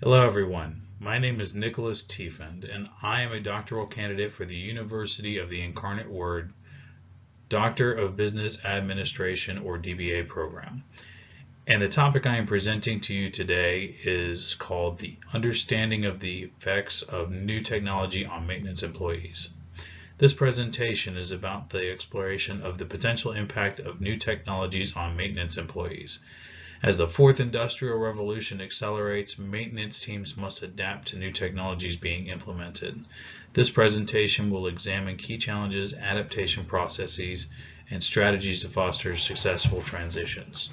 Hello everyone, my name is Nicholas Tiefend and I am a doctoral candidate for the University of the Incarnate Word Doctor of Business Administration or DBA program. And the topic I am presenting to you today is called the understanding of the effects of new technology on maintenance employees. This presentation is about the exploration of the potential impact of new technologies on maintenance employees. As the fourth industrial revolution accelerates, maintenance teams must adapt to new technologies being implemented. This presentation will examine key challenges, adaptation processes, and strategies to foster successful transitions.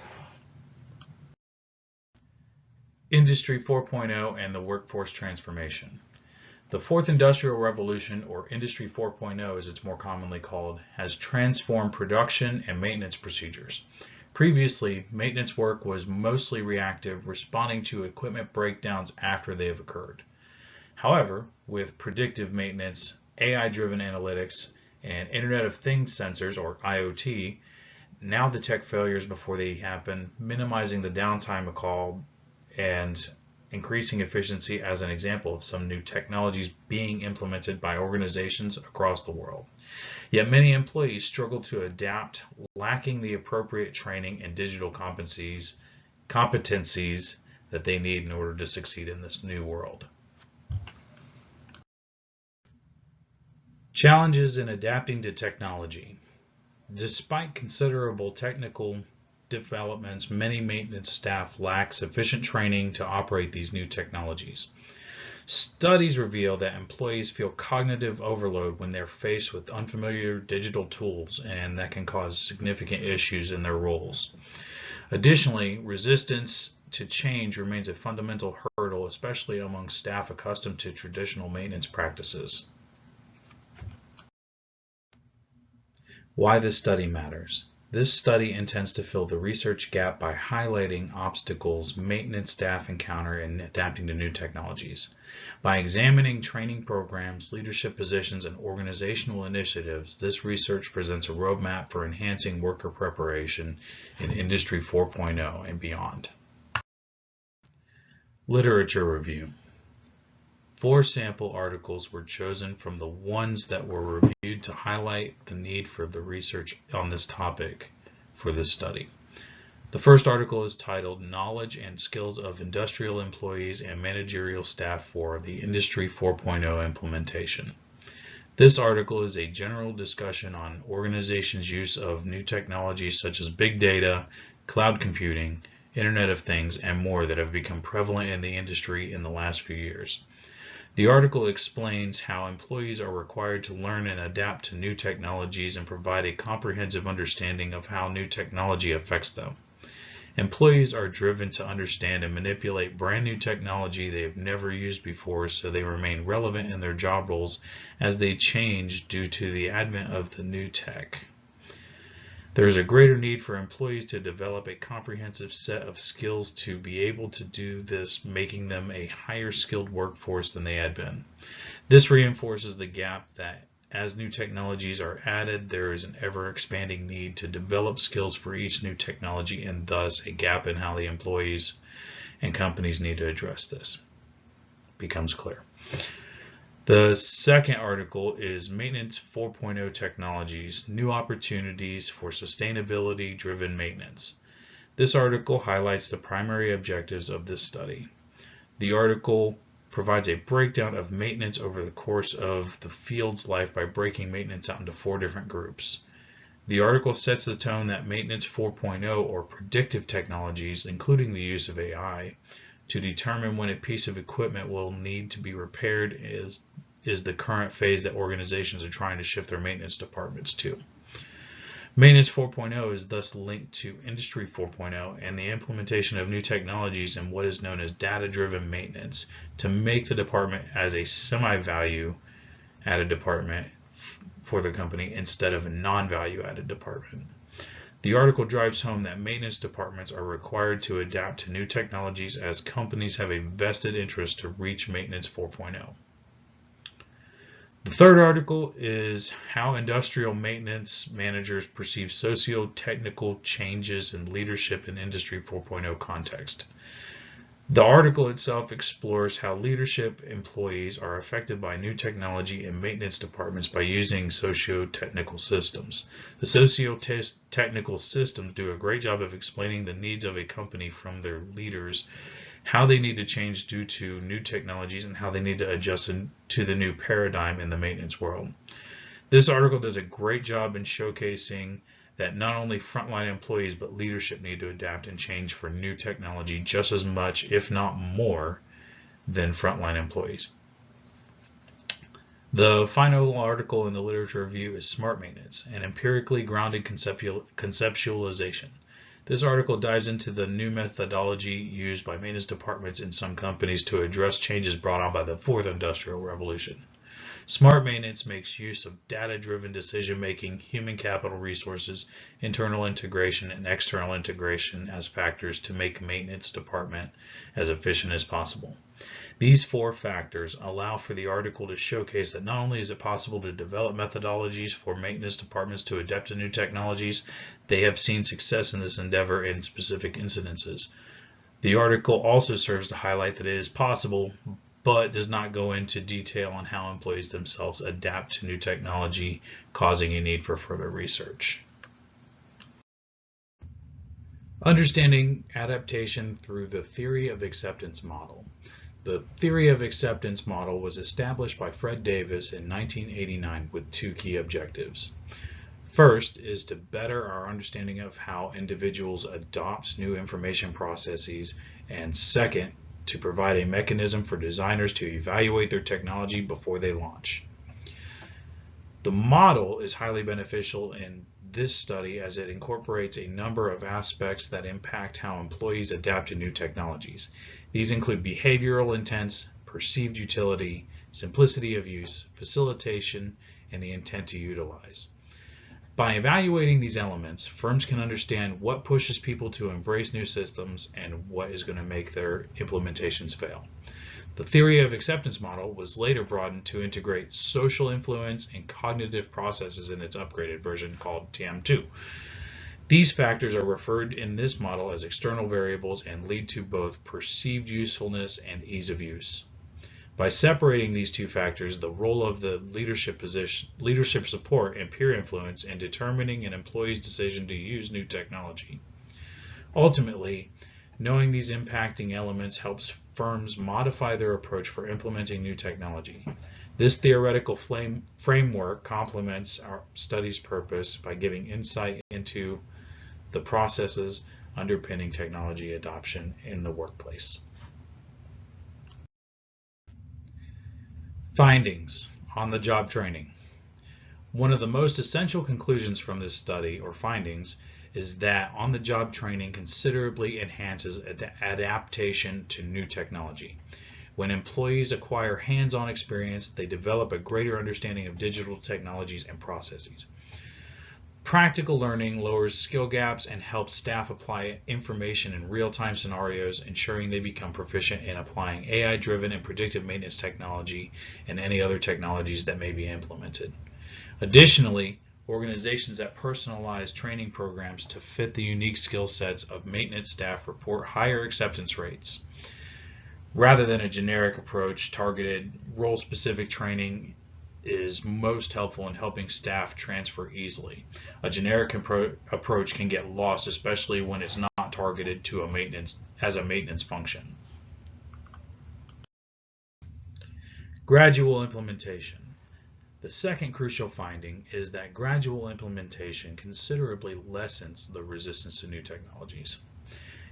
Industry 4.0 and the workforce transformation. The fourth industrial revolution, or Industry 4.0 as it's more commonly called, has transformed production and maintenance procedures. Previously, maintenance work was mostly reactive, responding to equipment breakdowns after they have occurred. However, with predictive maintenance, AI-driven analytics, and Internet of Things sensors, or IoT, now detect failures before they happen, minimizing the downtime call and increasing efficiency as an example of some new technologies being implemented by organizations across the world. Yet many employees struggle to adapt, lacking the appropriate training and digital competencies that they need in order to succeed in this new world. Challenges in adapting to technology. Despite considerable technical developments, many maintenance staff lack sufficient training to operate these new technologies. Studies reveal that employees feel cognitive overload when they're faced with unfamiliar digital tools, and that can cause significant issues in their roles. Additionally, resistance to change remains a fundamental hurdle, especially among staff accustomed to traditional maintenance practices. Why this study matters. This study intends to fill the research gap by highlighting obstacles maintenance staff encounter in adapting to new technologies. By examining training programs, leadership positions, and organizational initiatives, this research presents a roadmap for enhancing worker preparation in Industry 4.0 and beyond. Literature review. 4 sample articles were chosen from the ones that were reviewed to highlight the need for the research on this topic for this study. The first article is titled Knowledge and Skills of Industrial Employees and Managerial Staff for the Industry 4.0 Implementation. This article is a general discussion on organizations' use of new technologies such as big data, cloud computing, Internet of Things, and more that have become prevalent in the industry in the last few years. The article explains how employees are required to learn and adapt to new technologies and provide a comprehensive understanding of how new technology affects them. Employees are driven to understand and manipulate brand new technology they have never used before, so they remain relevant in their job roles as they change due to the advent of the new tech. There is a greater need for employees to develop a comprehensive set of skills to be able to do this, making them a higher skilled workforce than they had been. This reinforces the gap that as new technologies are added, there is an ever expanding need to develop skills for each new technology, and thus a gap in how the employees and companies need to address this becomes clear. The second article is Maintenance 4.0 Technologies, New Opportunities for Sustainability-Driven Maintenance. This article highlights the primary objectives of this study. The article provides a breakdown of maintenance over the course of the field's life by breaking maintenance out into 4 different groups. The article sets the tone that Maintenance 4.0, or predictive technologies, including the use of AI, to determine when a piece of equipment will need to be repaired is the current phase that organizations are trying to shift their maintenance departments to. Maintenance 4.0 is thus linked to Industry 4.0 and the implementation of new technologies in what is known as data-driven maintenance to make the department as a semi-value added department for the company instead of a non-value added department. The article drives home that maintenance departments are required to adapt to new technologies as companies have a vested interest to reach Maintenance 4.0. The third article is How Industrial Maintenance Managers Perceive Socio-Technical Changes in Leadership in Industry 4.0 Context. The article itself explores how leadership employees are affected by new technology in maintenance departments by using socio-technical systems. The socio-technical systems do a great job of explaining the needs of a company from their leaders, how they need to change due to new technologies, and how they need to adjust to the new paradigm in the maintenance world. This article does a great job in showcasing that not only frontline employees but leadership need to adapt and change for new technology just as much, if not more, than frontline employees. The final article in the literature review is Smart Maintenance, an empirically grounded conceptualization. This article dives into the new methodology used by maintenance departments in some companies to address changes brought on by the fourth industrial revolution. Smart maintenance makes use of data-driven decision-making, human capital resources, internal integration, and external integration as factors to make maintenance department as efficient as possible. These four factors allow for the article to showcase that not only is it possible to develop methodologies for maintenance departments to adapt to new technologies, they have seen success in this endeavor in specific incidences. The article also serves to highlight that it is possible, but does not go into detail on how employees themselves adapt to new technology, causing a need for further research. Understanding adaptation through the theory of acceptance model. The theory of acceptance model was established by Fred Davis in 1989 with two key objectives. First is to better our understanding of how individuals adopt new information processes, and second, to provide a mechanism for designers to evaluate their technology before they launch. The model is highly beneficial in this study as it incorporates a number of aspects that impact how employees adapt to new technologies. These include behavioral intents, perceived utility, simplicity of use, facilitation, and the intent to utilize. By evaluating these elements, firms can understand what pushes people to embrace new systems and what is going to make their implementations fail. The theory of acceptance model was later broadened to integrate social influence and cognitive processes in its upgraded version called TM2. These factors are referred in this model as external variables and lead to both perceived usefulness and ease of use. By separating these two factors, the role of the leadership support and peer influence in determining an employee's decision to use new technology. Ultimately, knowing these impacting elements helps firms modify their approach for implementing new technology. This theoretical framework complements our study's purpose by giving insight into the processes underpinning technology adoption in the workplace. Findings on the job training. One of the most essential conclusions from this study, or findings, is that on-the-job training considerably enhances adaptation to new technology. When employees acquire hands-on experience, they develop a greater understanding of digital technologies and processes. Practical learning lowers skill gaps and helps staff apply information in real-time scenarios, ensuring they become proficient in applying AI-driven and predictive maintenance technology and any other technologies that may be implemented. Additionally, organizations that personalize training programs to fit the unique skill sets of maintenance staff report higher acceptance rates. Rather than a generic approach, targeted role-specific training is most helpful in helping staff transfer easily. A generic approach can get lost, especially when it's not targeted to a maintenance function. Gradual implementation. The second crucial finding is that gradual implementation considerably lessens the resistance to new technologies.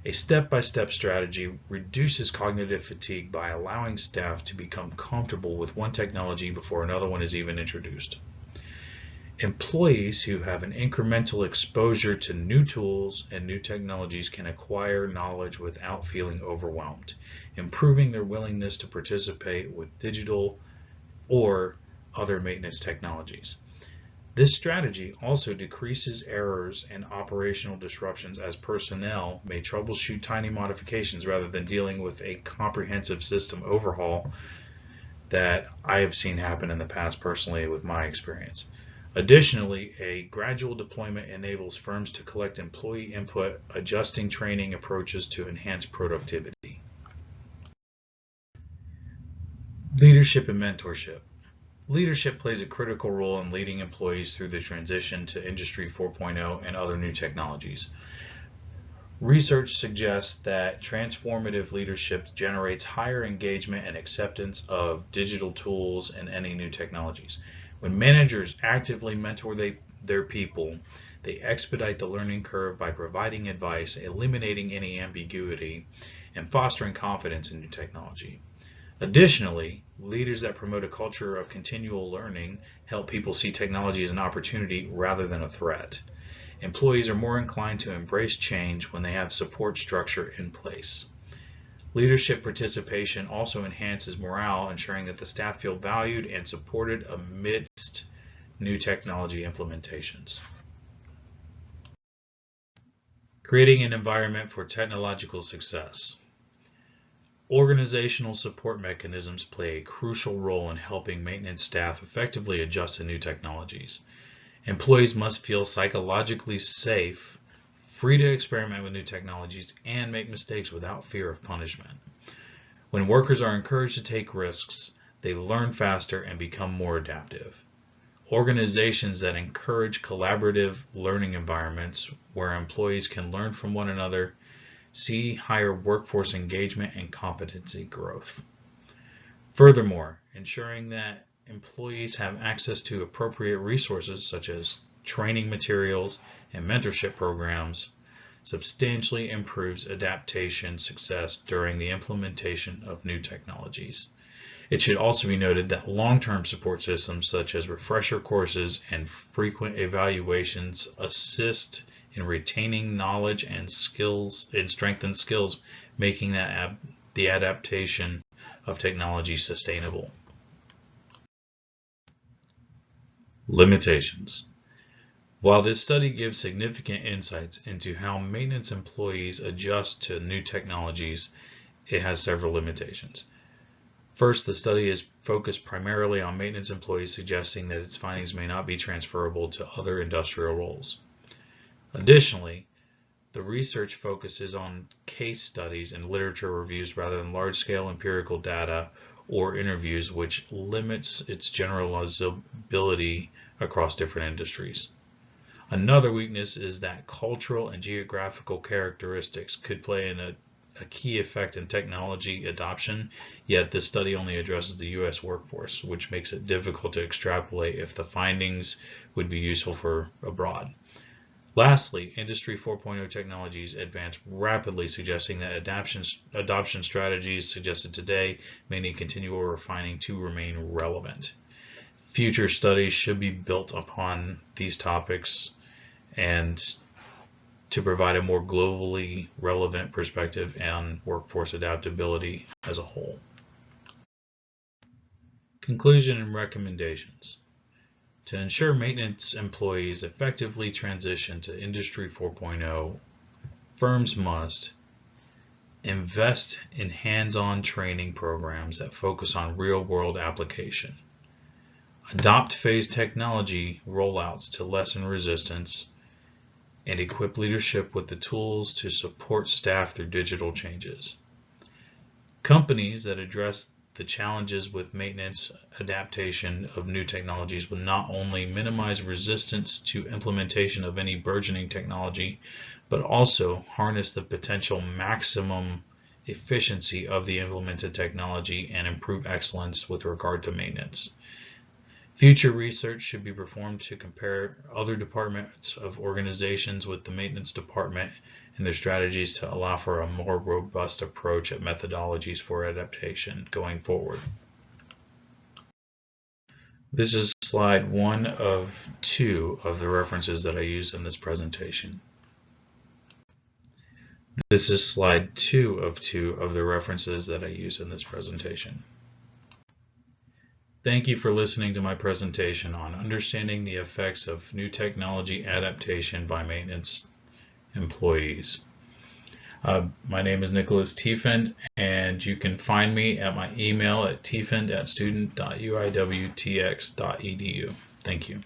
A step-by-step strategy reduces cognitive fatigue by allowing staff to become comfortable with one technology before another one is even introduced. Employees who have an incremental exposure to new tools and new technologies can acquire knowledge without feeling overwhelmed, improving their willingness to participate with digital or other maintenance technologies. This strategy also decreases errors and operational disruptions as personnel may troubleshoot tiny modifications rather than dealing with a comprehensive system overhaul that I have seen happen in the past personally with my experience. Additionally, a gradual deployment enables firms to collect employee input, adjusting training approaches to enhance productivity. Leadership and mentorship. Leadership plays a critical role in leading employees through the transition to Industry 4.0 and other new technologies. Research suggests that transformative leadership generates higher engagement and acceptance of digital tools and any new technologies. When managers actively mentor their people, they expedite the learning curve by providing advice, eliminating any ambiguity, and fostering confidence in new technology. Additionally, leaders that promote a culture of continual learning help people see technology as an opportunity rather than a threat. Employees are more inclined to embrace change when they have support structure in place. Leadership participation also enhances morale, ensuring that the staff feel valued and supported amidst new technology implementations. Creating an environment for technological success. Organizational support mechanisms play a crucial role in helping maintenance staff effectively adjust to new technologies. Employees must feel psychologically safe, free to experiment with new technologies, and make mistakes without fear of punishment. When workers are encouraged to take risks, they learn faster and become more adaptive. Organizations that encourage collaborative learning environments where employees can learn from one another see higher workforce engagement and competency growth. Furthermore, ensuring that employees have access to appropriate resources such as training materials and mentorship programs substantially improves adaptation success during the implementation of new technologies. It should also be noted that long-term support systems such as refresher courses and frequent evaluations assist in retaining knowledge and skills and strengthen skills, making the adaptation of technology sustainable. Limitations. While this study gives significant insights into how maintenance employees adjust to new technologies, it has several limitations. First, the study is focused primarily on maintenance employees, suggesting that its findings may not be transferable to other industrial roles. Additionally, the research focuses on case studies and literature reviews rather than large-scale empirical data or interviews, which limits its generalizability across different industries. Another weakness is that cultural and geographical characteristics could play a key effect in technology adoption, yet this study only addresses the U.S. workforce, which makes it difficult to extrapolate if the findings would be useful for abroad. Lastly, Industry 4.0 technologies advance rapidly, suggesting that adoption strategies suggested today may need continual refining to remain relevant. Future studies should be built upon these topics and to provide a more globally relevant perspective on workforce adaptability as a whole. Conclusion and recommendations. To ensure maintenance employees effectively transition to Industry 4.0, firms must invest in hands-on training programs that focus on real-world application, adopt phased technology rollouts to lessen resistance, and equip leadership with the tools to support staff through digital changes. Companies that address the challenges with maintenance adaptation of new technologies will not only minimize resistance to implementation of any burgeoning technology, but also harness the potential maximum efficiency of the implemented technology and improve excellence with regard to maintenance. Future research should be performed to compare other departments of organizations with the maintenance department and their strategies to allow for a more robust approach at methodologies for adaptation going forward. This is slide 1 of 2 of the references that I use in this presentation. This is slide 2 of 2 of the references that I use in this presentation. Thank you for listening to my presentation on understanding the effects of new technology adaptation by maintenance employees. My name is Nicholas Tiefend, and you can find me at my email at tiefend@student.uiwtx.edu. Thank you.